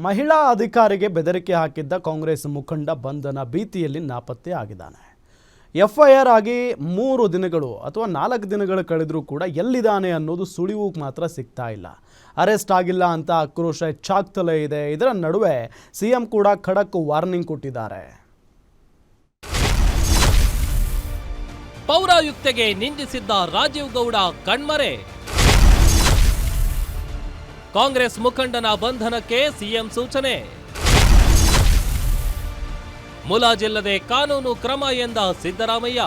ಮಹಿಳಾ ಅಧಿಕಾರಿಗೆ ಬೆದರಿಕೆ ಹಾಕಿದ್ದ ಕಾಂಗ್ರೆಸ್ ಮುಖಂಡ ಬಂಧನ ಭೀತಿಯಲ್ಲಿ ನಾಪತ್ತೆ ಆಗಿದ್ದಾನೆ. ಎಫ್ಐಆರ್ ಆಗಿ 3 ದಿನಗಳು ಅಥವಾ 4 ದಿನಗಳು ಕಳೆದರೂ ಕೂಡ ಎಲ್ಲಿದ್ದಾನೆ ಅನ್ನೋದು ಸುಳಿವು ಮಾತ್ರ ಸಿಗ್ತಾ ಇಲ್ಲ. ಅರೆಸ್ಟ್ ಆಗಿಲ್ಲ ಅಂತ ಆಕ್ರೋಶ ಹೆಚ್ಚಾಗ್ತಲೇ ಇದೆ. ಇದರ ನಡುವೆ ಸಿಎಂ ಕೂಡ ಖಡಕ್ ವಾರ್ನಿಂಗ್ ಕೊಟ್ಟಿದ್ದಾರೆ. ಪೌರಾಯುಕ್ತೆಗೆ ನಿಂದಿಸಿದ್ದ ರಾಜೀವ್ ಗೌಡ ಕಣ್ಮರೆ. ಕಾಂಗ್ರೆಸ್ ಮುಖಂಡನ ಬಂಧನಕ್ಕೆ ಸಿಎಂ ಸೂಚನೆ. ಮುಲಾಜಿಲ್ಲದೆ ಕಾನೂನು ಕ್ರಮ ಎಂದ ಸಿದ್ದರಾಮಯ್ಯ.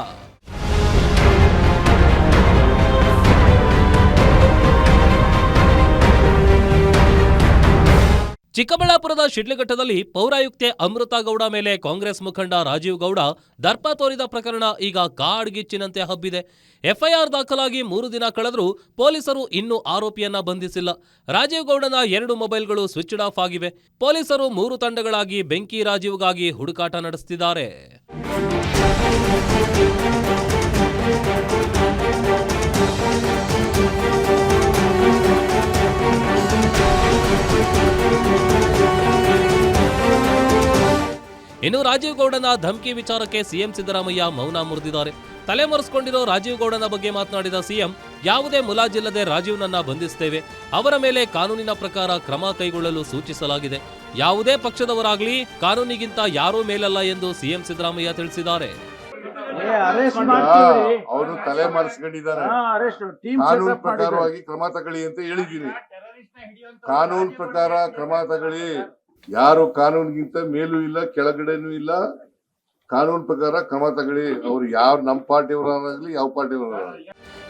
ಚಿಕ್ಕಬಳ್ಳಾಪುರದ ಶಿಡ್ಲಘಟ್ಟದಲ್ಲಿ ಪೌರಾಯುಕ್ತೆ ಅಮೃತ ಗೌಡ ಮೇಲೆ ಕಾಂಗ್ರೆಸ್ ಮುಖಂಡ ರಾಜೀವ್ ಗೌಡ ದರ್ಪ ತೋರಿದ ಪ್ರಕರಣ ಈಗ ಕಾಡ್ಗಿಚ್ಚಿನಂತೆ ಹಬ್ಬಿದೆ. ಎಫ್ಐಆರ್ ದಾಖಲಾಗಿ 3 ದಿನ ಕಳೆದರೂ ಪೊಲೀಸರು ಇನ್ನೂ ಆರೋಪಿಯನ್ನ ಬಂಧಿಸಿಲ್ಲ. ರಾಜೀವ್ ಗೌಡನ 2 ಮೊಬೈಲ್ಗಳು ಸ್ವಿಚ್ಡ್ ಆಫ್ ಆಗಿವೆ. ಪೊಲೀಸರು 3 ತಂಡಗಳಾಗಿ ಬೆಂಕಿ ರಾಜೀವ್ಗಾಗಿ ಹುಡುಕಾಟ ನಡೆಸುತ್ತಿದ್ದಾರೆ. ಇನ್ನು ರಾಜೀವ್ ಗೌಡನ ಧಮಕಿ ವಿಚಾರಕ್ಕೆ ಸಿಎಂ ಸಿದ್ದರಾಮಯ್ಯ ಮೌನ ಮುರಿದಿದ್ದಾರೆ. ತಲೆಮರೆಸಿಕೊಂಡಿರೋ ರಾಜೀವ್ ಗೌಡನ ಬಗ್ಗೆ ಮಾತನಾಡಿದ ಸಿಎಂ, ಯಾವುದೇ ಮುಲಾಜಿಲ್ಲದೆ ರಾಜೀವ್ನನ್ನ ಬಂಧಿಸುತ್ತೇವೆ. ಅವರ ಮೇಲೆ ಕಾನೂನಿನ ಪ್ರಕಾರ ಕ್ರಮ ಕೈಗೊಳ್ಳಲು ಸೂಚಿಸಲಾಗಿದೆ. ಯಾವುದೇ ಪಕ್ಷದವರಾಗ್ಲಿ ಕಾನೂನಿಗಿಂತ ಯಾರೂ ಮೇಲಲ್ಲ ಎಂದು ಸಿಎಂ ಸಿದ್ದರಾಮಯ್ಯ ತಿಳಿಸಿದ್ದಾರೆ. ಅವರು ತಲೆಮರೆಸಿಕೊಂಡಿದ್ದಾರೆ. ಕಾನೂನು ಪ್ರಕಾರವಾಗಿ ಕ್ರಮ ತಗೊಳ್ಳಿ ಅಂತ ಹೇಳಿದ್ದೀನಿ. ಕಾನೂನು ಪ್ರಕಾರ ಕ್ರಮ ತಗೊಳ್ಳಿ. ಯಾರು ಕಾನೂನಿಗಿಂತ ಮೇಲೂ ಇಲ್ಲ, ಕೆಳಗಡೆನೂ ಇಲ್ಲ. ಕಾನೂನು ಪ್ರಕಾರ ಕ್ರಮ ತಗೊಳ್ಳಿ. ಅವ್ರು ಯಾರು ನಮ್ಮ ಪಾರ್ಟಿಯವರಾಗಲಿ ಯಾವ ಪಾರ್ಟಿಯವರಾಗಲಿ.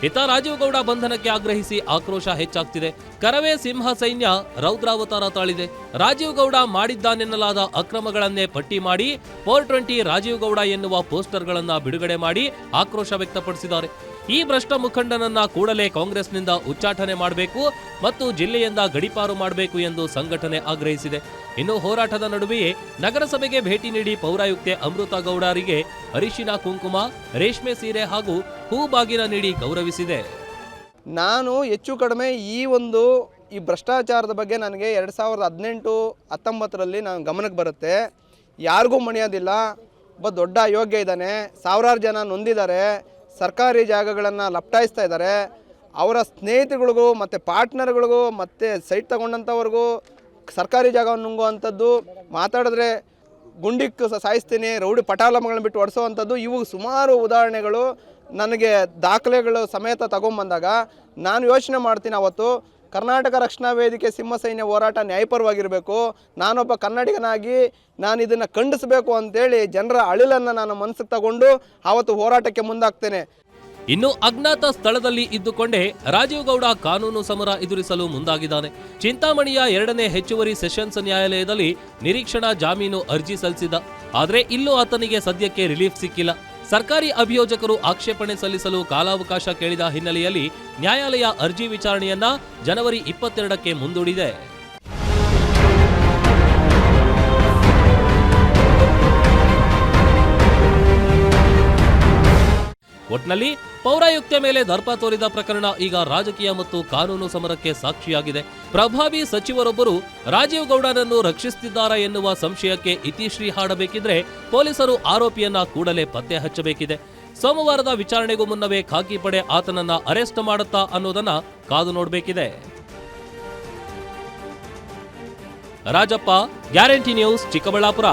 ಇತ್ತ ರಾಜೀವ್ ಗೌಡ ಬಂಧನಕ್ಕೆ ಆಗ್ರಹಿಸಿ ಆಕ್ರೋಶ ಹೆಚ್ಚಾಗ್ತಿದೆ. ಕರವೇ ಸಿಂಹ ಸೈನ್ಯ ರೌದ್ರಾವತಾರ ತಾಳಿದೆ. ರಾಜೀವ್ ಗೌಡ ಮಾಡಿದ್ದಾನೆನ್ನಲಾದ ಅಕ್ರಮಗಳನ್ನೇ ಪಟ್ಟಿ ಮಾಡಿ 420 ರಾಜೀವ್ ಗೌಡ ಎನ್ನುವ ಪೋಸ್ಟರ್ಗಳನ್ನ ಬಿಡುಗಡೆ ಮಾಡಿ ಆಕ್ರೋಶ ವ್ಯಕ್ತಪಡಿಸಿದ್ದಾರೆ. ಈ ಭ್ರಷ್ಟ ಮುಖಂಡನನ್ನ ಕೂಡಲೇ ಕಾಂಗ್ರೆಸ್ನಿಂದ ಉಚ್ಚಾಟನೆ ಮಾಡಬೇಕು ಮತ್ತು ಜಿಲ್ಲೆಯಿಂದ ಗಡೀಪಾರು ಮಾಡಬೇಕು ಎಂದು ಸಂಘಟನೆ ಆಗ್ರಹಿಸಿದೆ. ಇನ್ನು ಹೋರಾಟದ ನಡುವೆಯೇ ನಗರಸಭೆಗೆ ಭೇಟಿ ನೀಡಿ ಪೌರಾಯುಕ್ತೆ ಅಮೃತ ಗೌಡರಿಗೆ ಅರಿಶಿನ ಕುಂಕುಮ, ರೇಷ್ಮೆ ಸೀರೆ ಹಾಗೂ ಹೂಬಾಗಿನ ನೀಡಿ ಗೌರವಿಸಿದೆ. ನಾನು ಹೆಚ್ಚು ಕಡಿಮೆ ಈ ಭ್ರಷ್ಟಾಚಾರದ ಬಗ್ಗೆ ನನಗೆ 2018-19ರಲ್ಲಿ ನಾನು ಗಮನಕ್ಕೆ ಬರುತ್ತೆ. ಯಾರಿಗೂ ಮಣಿಯೋದಿಲ್ಲ. ಒಬ್ಬ ದೊಡ್ಡ ಅಯೋಗ್ಯ ಇದ್ದಾನೆ. ಸಾವಿರಾರು ಜನ ನೊಂದಿದ್ದಾರೆ. ಸರ್ಕಾರಿ ಜಾಗಗಳನ್ನು ಲಪ್ಟಾಯಿಸ್ತಾ ಇದ್ದಾರೆ. ಅವರ ಸ್ನೇಹಿತರಿಗಳಿಗೂ ಮತ್ತು ಪಾರ್ಟ್ನರ್ಗಳಿಗೂ ಮತ್ತು ಸೈಟ್ ತಗೊಂಡಂಥವ್ರಿಗೂ ಸರ್ಕಾರಿ ಜಾಗವನ್ನು ನುಂಗುವಂಥದ್ದು, ಮಾತಾಡಿದ್ರೆ ಗುಂಡಿಕ್ಕೆ ಸಾಯಿಸ್ತೀನಿ, ರೌಡಿ ಪಟಾಲಮಗಳನ್ನ ಬಿಟ್ಟು ಹೊಡೆಸೋವಂಥದ್ದು, ಇವು ಸುಮಾರು ಉದಾಹರಣೆಗಳು ನನಗೆ ದಾಖಲೆಗಳು ಸಮೇತ ತಗೊಂಬಂದಾಗ ನಾನು ಯೋಚನೆ ಮಾಡ್ತೀನಿ, ಅವತ್ತು ಕರ್ನಾಟಕ ರಕ್ಷಣಾ ವೇದಿಕೆ ಸಿಂಹ ಸೈನ್ಯ ಹೋರಾಟ ನ್ಯಾಯಪರವಾಗಿರಬೇಕು, ನಾನೊಬ್ಬ ಕನ್ನಡಿಗನಾಗಿ ನಾನು ಇದನ್ನು ಖಂಡಿಸಬೇಕು ಅಂತೇಳಿ ಜನರ ಅಳಿಲನ್ನು ನಾನು ಮನಸ್ಸಿಗೆ ತಗೊಂಡು ಆವತ್ತು ಹೋರಾಟಕ್ಕೆ ಮುಂದಾಗ್ತೇನೆ. ಇನ್ನು ಅಜ್ಞಾತ ಸ್ಥಳದಲ್ಲಿ ಇದ್ದುಕೊಂಡೇ ರಾಜೀವ್ ಗೌಡ ಕಾನೂನು ಸಮರ ಎದುರಿಸಲು ಮುಂದಾಗಿದ್ದಾನೆ. ಚಿಂತಾಮಣಿಯ 2ನೇ ಹೆಚ್ಚುವರಿ ಸೆಷನ್ಸ್ ನ್ಯಾಯಾಲಯದಲ್ಲಿ ನಿರೀಕ್ಷಣಾ ಜಾಮೀನು ಅರ್ಜಿ ಸಲ್ಲಿಸಿದ್ದ. ಆದರೆ ಇಲ್ಲೂ ಆತನಿಗೆ ಸದ್ಯಕ್ಕೆ ರಿಲೀಫ್ ಸಿಕ್ಕಿಲ್ಲ. ಸರ್ಕಾರಿ ಅಭಿಯೋಜಕರು ಆಕ್ಷೇಪಣೆ ಸಲ್ಲಿಸಲು ಕಾಲಾವಕಾಶ ಕೇಳಿದ ಹಿನ್ನೆಲೆಯಲ್ಲಿ ನ್ಯಾಯಾಲಯ ಅರ್ಜಿ ವಿಚಾರಣೆಯನ್ನ ಜನವರಿ 22ಕ್ಕೆ ಮುಂದೂಡಿದೆ. ಒಟ್ನಲ್ಲಿ ಪೌರಾಯುಕ್ತೆ ಮೇಲೆ ದರ್ಪ ತೋರಿದ ಪ್ರಕರಣ ಈಗ ರಾಜಕೀಯ ಮತ್ತು ಕಾನೂನು ಸಮರಕ್ಕೆ ಸಾಕ್ಷಿಯಾಗಿದೆ. ಪ್ರಭಾವಿ ಸಚಿವರೊಬ್ಬರು ರಾಜೀವ್ ಗೌಡನನ್ನು ರಕ್ಷಿಸುತ್ತಿದ್ದಾರಾ ಎನ್ನುವ ಸಂಶಯಕ್ಕೆ ಇತಿಶ್ರೀ ಹಾಡಬೇಕಿದ್ರೆ ಪೊಲೀಸರು ಆರೋಪಿಯನ್ನ ಕೂಡಲೇ ಪತ್ತೆ ಹಚ್ಚಬೇಕಿದೆ. ಸೋಮವಾರದ ವಿಚಾರಣೆಗೂ ಮುನ್ನವೇ ಖಾಕಿ ಪಡೆ ಆತನನ್ನ ಅರೆಸ್ಟ್ ಮಾಡುತ್ತಾ ಅನ್ನೋದನ್ನ ಕಾದು ನೋಡಬೇಕಿದೆ. Rajappa, guarantee news, Chikkaballapur.